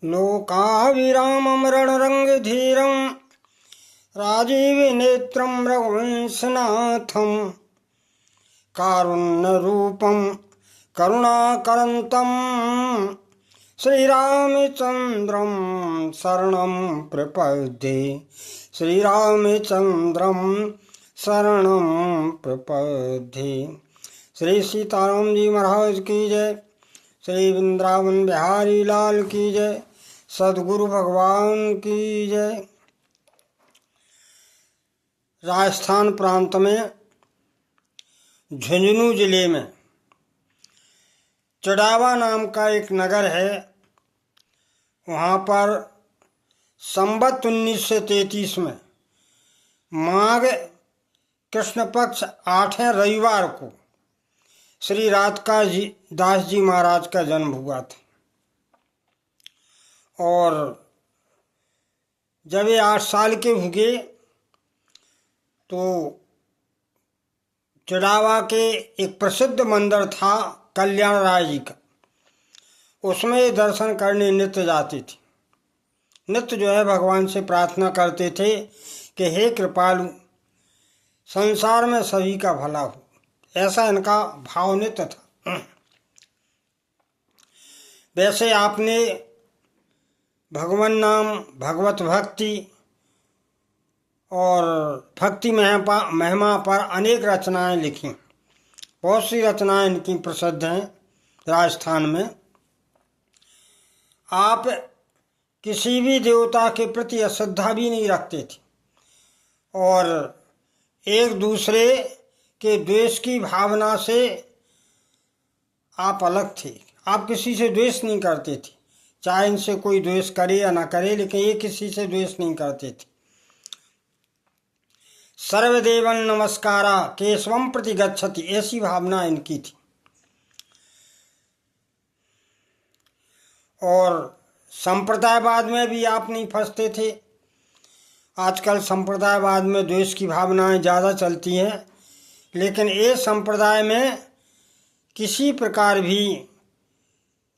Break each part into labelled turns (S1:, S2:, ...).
S1: लोकाभिरामं रणरङ्गधीरं राजीवनेत्रं रघुवंशनाथं कारुण्यरूपं करुणाकरन्तं श्रीरामचन्द्रं शरणं प्रपद्ये। श्रीरामचन्द्रं शरणं प्रपद्ये। श्री सीताराम जी महाराज की जय। श्री वृंदावन बिहारी लाल की जय। सद्गुरु भगवान की जय। राजस्थान प्रांत में झुंझुनू जिले में चड़ावा नाम का एक नगर है। वहाँ पर संवत 1933 में माघ कृष्ण पक्ष 8वें रविवार को श्री राधिका दास जी महाराज का जन्म हुआ था। और जब ये 8 साल के हुए तो चड़ावा के एक प्रसिद्ध मंदिर था कल्याण राय जी का, उसमें दर्शन करने नित्य जाते थे। नित्य जो है भगवान से प्रार्थना करते थे कि हे कृपालु, संसार में सभी का भला हो, ऐसा इनका भाव नित्य था। वैसे आपने भगवान नाम, भगवत भक्ति और भक्ति महिमा पर अनेक रचनाएं लिखी। बहुत सी रचनाएं इनकी प्रसिद्ध हैं राजस्थान में। आप किसी भी देवता के प्रति अश्रद्धा भी नहीं रखते थे और एक दूसरे के द्वेष की भावना से आप अलग थे। आप किसी से द्वेष नहीं करते थे, चाहे इनसे कोई द्वेष करे या ना करे, लेकिन ये किसी से द्वेष नहीं करते थे। सर्वदेवन नमस्कारा केशवम प्रति गच्छति, ऐसी भावना इनकी थी। और संप्रदायवाद में भी आप नहीं फंसते थे। आजकल संप्रदायवाद में द्वेष की भावनाएं ज़्यादा चलती हैं, लेकिन ये संप्रदाय में किसी प्रकार भी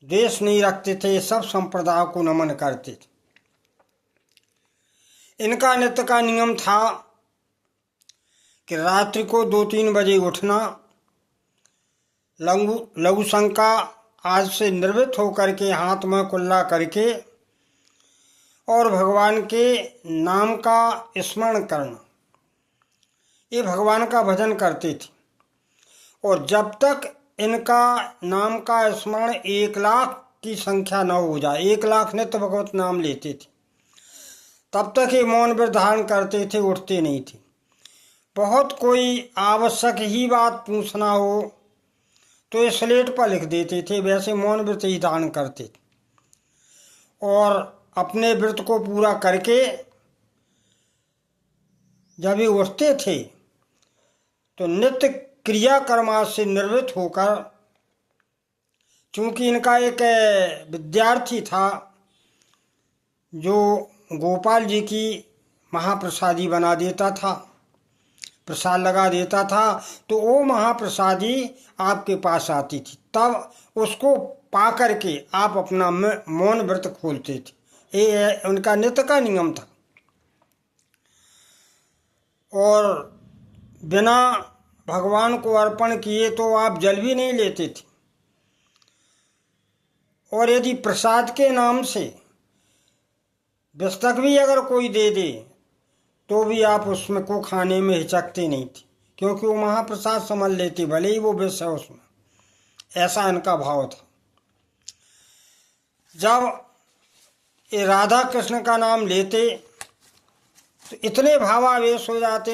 S1: द्वेष नहीं रखते थे। सब संप्रदाय को नमन करते थे। इनका नित्य का नियम था कि रात्रि को 2-3 बजे उठना, लघु शंका आज से निर्वृत्त होकर के हाथ में कुल्ला करके और भगवान के नाम का स्मरण करना, ये भगवान का भजन करते थे। और जब तक इनका नाम का स्मरण 1 लाख की संख्या न हो जाए, 1 लाख नित्य भगवत नाम लेते थे, तब तक ये मौन व्रत धारण करते थे, उठते नहीं थे। बहुत कोई आवश्यक ही बात पूछना हो तो ये स्लेट पर लिख देते थे, वैसे मौन व्रत ही धारण करते थे। और अपने व्रत को पूरा करके जब ये उठते थे तो नित्य क्रियाकर्मा से निवृत्त होकर, चूँकि इनका एक विद्यार्थी था जो गोपाल जी की महाप्रसादी बना देता था, प्रसाद लगा देता था, तो वो महाप्रसादी आपके पास आती थी। तब उसको पा करके आप अपना मौन व्रत खोलते थे। ये उनका नित्य का नियम था। और बिना भगवान को अर्पण किए तो आप जल भी नहीं लेते थे। और यदि प्रसाद के नाम से पुस्तक भी अगर कोई दे दे तो भी आप उसमें को खाने में हिचकते नहीं थे, क्योंकि वो महाप्रसाद समझ लेते, भले ही वो विष है उसमें। ऐसा इनका भाव था। जब ये राधा कृष्ण का नाम लेते तो इतने भावावेश हो जाते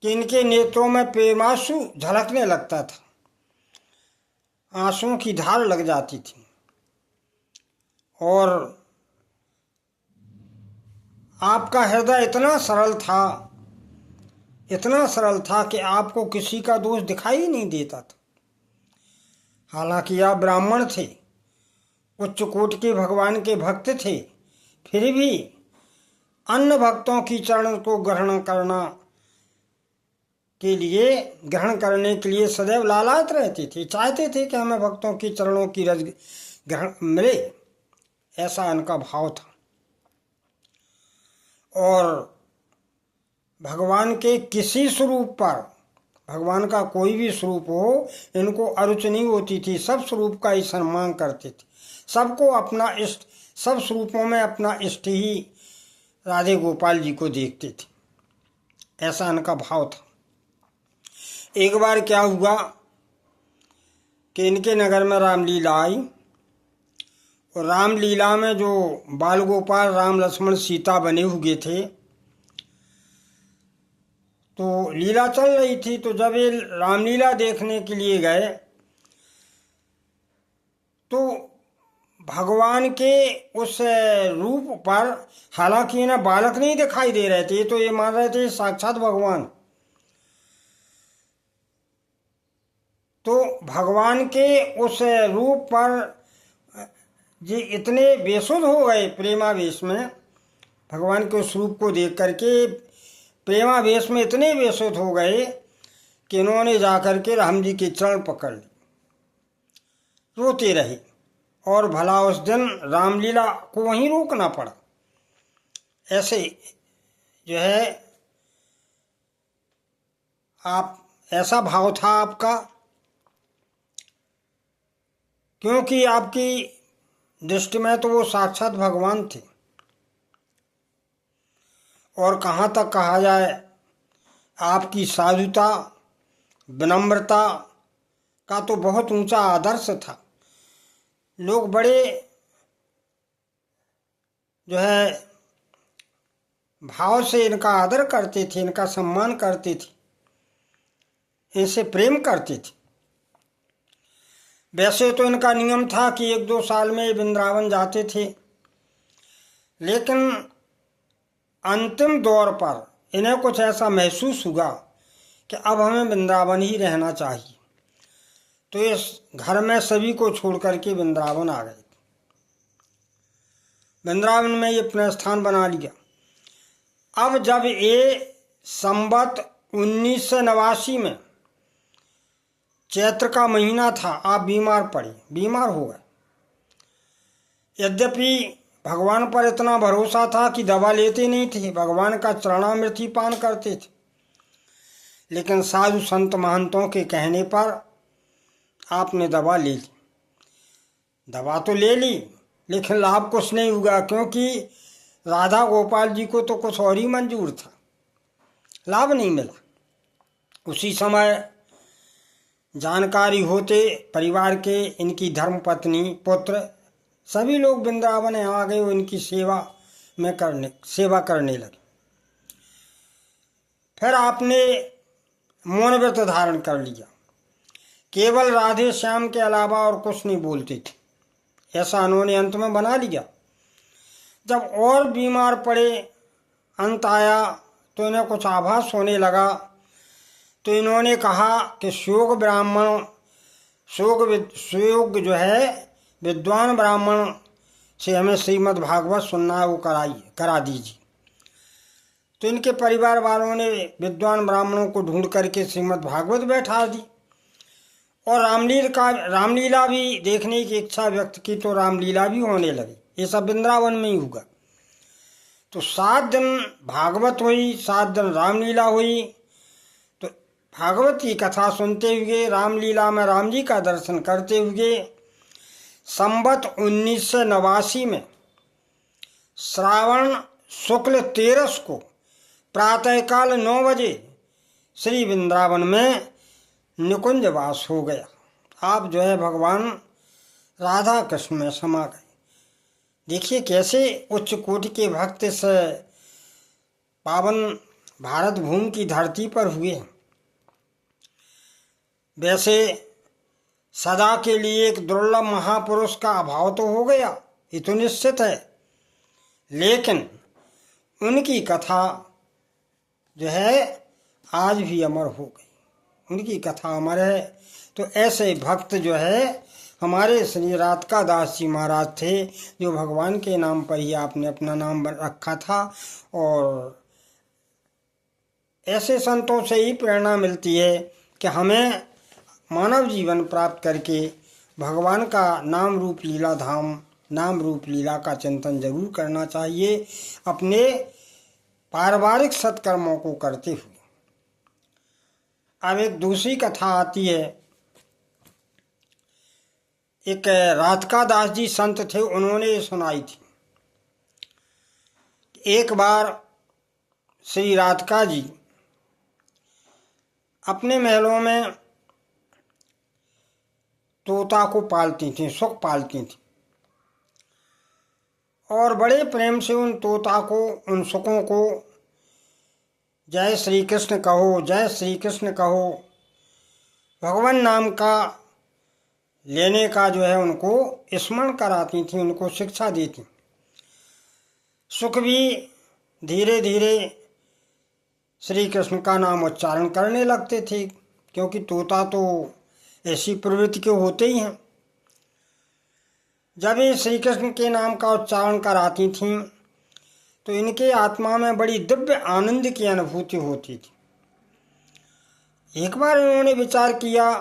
S1: कि इनके नेत्रों में प्रेमांशु झलकने लगता था, आंसुओं की धार लग जाती थी। और आपका हृदय इतना सरल था कि आपको किसी का दोष दिखाई ही नहीं देता था। हालांकि आप ब्राह्मण थे, उच्च कोटि के भगवान के भक्त थे, फिर भी अन्य भक्तों की चरण को ग्रहण करने के लिए सदैव लालायित रहते थे, चाहते थे कि हमें भक्तों की चरणों की रज ग्रहण मिले। ऐसा इनका भाव था। और भगवान के किसी स्वरूप पर, भगवान का कोई भी स्वरूप हो, इनको अरुचि नहीं होती थी। सब स्वरूप का ही सम्मान करते थे, सबको अपना इष्ट, सब स्वरूपों में अपना इष्ट ही राधे गोपाल जी को देखते थे। ऐसा इनका भाव था। एक बार क्या हुआ कि इनके नगर में रामलीला आई, और रामलीला में जो बाल गोपाल राम लक्ष्मण सीता बने हुए थे, तो लीला चल रही थी। तो जब ये रामलीला देखने के लिए गए तो भगवान के उस रूप पर, हालांकि इन्हें बालक नहीं दिखाई दे रहे थे, तो ये मान रहे थे साक्षात भगवान। तो भगवान के उस रूप पर जी इतने बेसुध हो गए प्रेमावेश में, भगवान के उस रूप को देख करके प्रेमावेश में इतने बेसुध हो गए कि इन्होंने जाकर के राम जी के चरण पकड़ लिए, रोते रहे। और भला उस दिन रामलीला को वहीं रोकना पड़ा। ऐसे जो है आप, ऐसा भाव था आपका, क्योंकि आपकी दृष्टि में तो वो साक्षात भगवान थे। और कहाँ तक कहा जाए, आपकी साधुता, विनम्रता का तो बहुत ऊंचा आदर्श था। लोग बड़े जो है भाव से इनका आदर करते थे, इनका सम्मान करते थे, इनसे प्रेम करते थे। वैसे तो इनका नियम था कि 1-2 साल में वृंदावन जाते थे, लेकिन अंतिम दौर पर इन्हें कुछ ऐसा महसूस हुआ कि अब हमें वृंदावन ही रहना चाहिए। तो इस घर में सभी को छोड़ करके वृंदावन आ गए। वृंदावन में ये अपना स्थान बना लिया। अब जब ये संवत 1989 में चैत्र का महीना था, आप बीमार पड़े, बीमार हो गए। यद्यपि भगवान पर इतना भरोसा था कि दवा लेते नहीं थे, भगवान का चरणामृत ही पान करते थे, लेकिन साधु संत महंतों के कहने पर आपने दवा ले ली। दवा तो ले ली, लेकिन लाभ कुछ नहीं हुआ, क्योंकि राधा गोपाल जी को तो कुछ और ही मंजूर था, लाभ नहीं मिला। उसी समय जानकारी होते परिवार के, इनकी धर्मपत्नी, पुत्र, सभी लोग वृंदावन आ गए, वो इनकी सेवा करने लगे। फिर आपने मौन व्रत धारण कर लिया, केवल राधे श्याम के अलावा और कुछ नहीं बोलते थे। ऐसा उन्होंने अंत में बना लिया। जब और बीमार पड़े, अंत आया, तो इन्हें कुछ आभास होने लगा। तो इन्होंने कहा कि शोक ब्राह्मण, शोक जो है विद्वान ब्राह्मण से हमें श्रीमद् भागवत सुनना है, वो करा दीजिए। तो इनके परिवार वालों ने विद्वान ब्राह्मणों को ढूंढ करके श्रीमद् भागवत बैठा दी, और रामलीला भी देखने की इच्छा व्यक्त की, तो रामलीला भी होने लगी। ये सब वृंदावन में ही हुआ। तो 7 दिन भागवत हुई, 7 दिन रामलीला हुई। तो भागवत की कथा सुनते हुए, रामलीला में राम जी का दर्शन करते हुए, संवत 1989 में श्रावण शुक्ल 13 को प्रातःकाल 9 बजे श्री वृंदावन में निकुंजवास हो गया। आप जो है भगवान राधा कृष्ण में समा गए। देखिए कैसे उच्च कोटि के भक्त से पावन भारत भूमि की धरती पर हुए। वैसे सदा के लिए एक दुर्लभ महापुरुष का अभाव तो हो गया, ये तो निश्चित है, लेकिन उनकी कथा जो है आज भी अमर हो गई, उनकी कथा अमर है। तो ऐसे भक्त जो है हमारे श्री राधिका दास जी महाराज थे, जो भगवान के नाम पर ही आपने अपना नाम रखा था। और ऐसे संतों से ही प्रेरणा मिलती है कि हमें मानव जीवन प्राप्त करके भगवान का नाम रूप लीला धाम नाम रूप लीला का चिंतन जरूर करना चाहिए अपने पारिवारिक सत्कर्मों को करते हुए। अब एक दूसरी कथा आती है। एक राधिका दास जी संत थे, उन्होंने सुनाई थी। एक बार श्री राधिका जी अपने महलों में तोता को पालती थीं, सुख पालती थीं, और बड़े प्रेम से उन तोता को, उन सुखों को जय श्री कृष्ण कहो, जय श्री कृष्ण कहो, भगवान नाम का लेने का जो है उनको स्मरण कराती थी, उनको शिक्षा देती। सुख भी धीरे धीरे श्री कृष्ण का नाम उच्चारण करने लगते थे, क्योंकि तोता तो ऐसी प्रवृत्ति के होते ही हैं। जब ये श्री कृष्ण के नाम का उच्चारण कराती थीं तो इनके आत्मा में बड़ी दिव्य आनंद की अनुभूति होती थी। एक बार उन्होंने विचार किया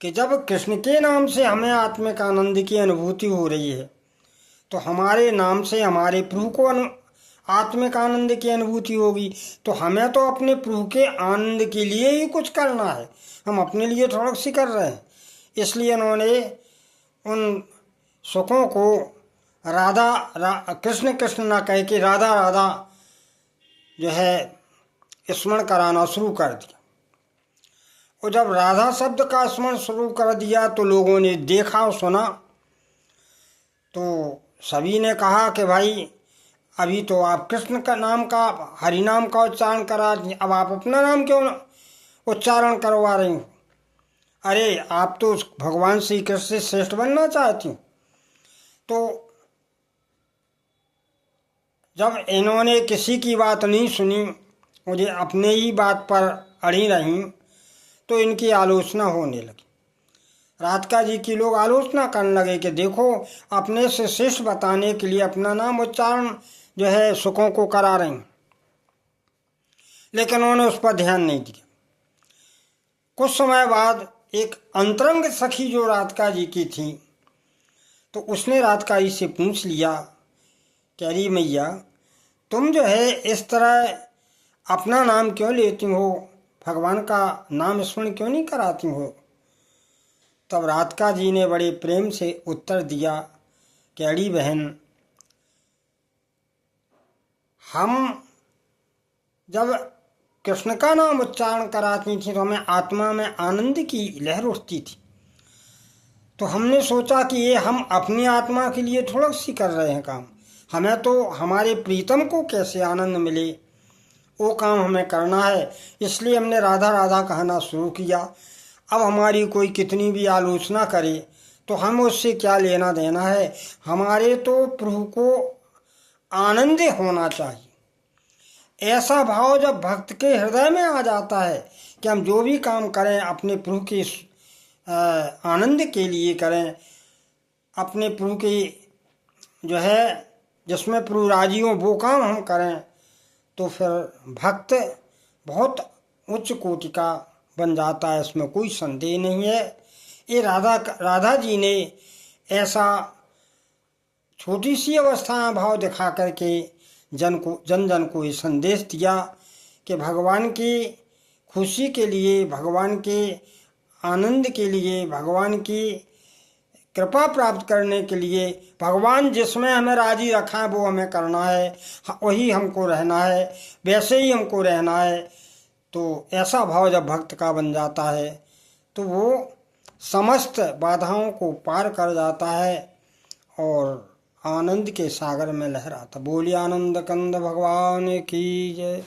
S1: कि जब कृष्ण के नाम से हमें आत्मिक आनंद की अनुभूति हो रही है तो हमारे नाम से हमारे प्रभु को आत्मिक आनंद की अनुभूति होगी, तो हमें तो अपने प्रभु के आनंद के लिए ही कुछ करना है, हम अपने लिए थोड़ा सी कर रहे हैं। इसलिए उन्होंने उन सुखों को कृष्ण कृष्ण ना कह के राधा राधा जो है स्मरण कराना शुरू कर दिया। और जब राधा शब्द का स्मरण शुरू कर दिया तो लोगों ने देखा और सुना, तो सभी ने कहा कि भाई अभी तो आप कृष्ण का नाम का, हरि नाम का उच्चारण करा, अब आप अपना नाम क्यों उच्चारण करवा रही हो? अरे आप तो भगवान श्री कृष्ण से श्रेष्ठ बनना चाहती हो। तो जब इन्होंने किसी की बात नहीं सुनी, मुझे अपने ही बात पर अड़ी रहीं, तो इनकी आलोचना होने लगी। राधिका जी की लोग आलोचना करने लगे कि देखो अपने से श्रेष्ठ बताने के लिए अपना नाम उच्चारण जो है सुखों को करा रही। लेकिन उन्होंने उस पर ध्यान नहीं दिया। कुछ समय बाद एक अंतरंग सखी जो राधिका जी की थी, तो उसने राधिका जी से पूछ लिया, कह रही मैया तुम जो है इस तरह अपना नाम क्यों लेती हो, भगवान का नाम स्मरण क्यों नहीं कराती हो? तब राधिका जी ने बड़े प्रेम से उत्तर दिया, कैड़ी बहन, हम जब कृष्ण का नाम उच्चारण कराती थी तो हमें आत्मा में आनंद की लहर उठती थी। तो हमने सोचा कि ये हम अपनी आत्मा के लिए थोड़ा सी कर रहे हैं काम, हमें तो हमारे प्रीतम को कैसे आनंद मिले वो काम हमें करना है। इसलिए हमने राधा राधा कहना शुरू किया। अब हमारी कोई कितनी भी आलोचना करे तो हम उससे क्या लेना देना है, हमारे तो प्रभु को आनंद होना चाहिए। ऐसा भाव जब भक्त के हृदय में आ जाता है कि हम जो भी काम करें अपने प्रभु के आनंद के लिए करें, अपने प्रभु के जो है जिसमें प्रभु राजी हो वो काम हम करें, तो फिर भक्त बहुत उच्च कोटि का बन जाता है, इसमें कोई संदेह नहीं है। ये राधा जी ने ऐसा छोटी सी अवस्था में भाव दिखा करके जन जन को ये संदेश दिया कि भगवान की खुशी के लिए, भगवान के आनंद के लिए, भगवान की कृपा प्राप्त करने के लिए, भगवान जिसमें हमें राजी रखा है वो हमें करना है, वही हमको रहना है, वैसे ही हमको रहना है। तो ऐसा भाव जब भक्त का बन जाता है तो वो समस्त बाधाओं को पार कर जाता है और आनंद के सागर में लहराता। बोलिए आनंद कंद भगवान की जय।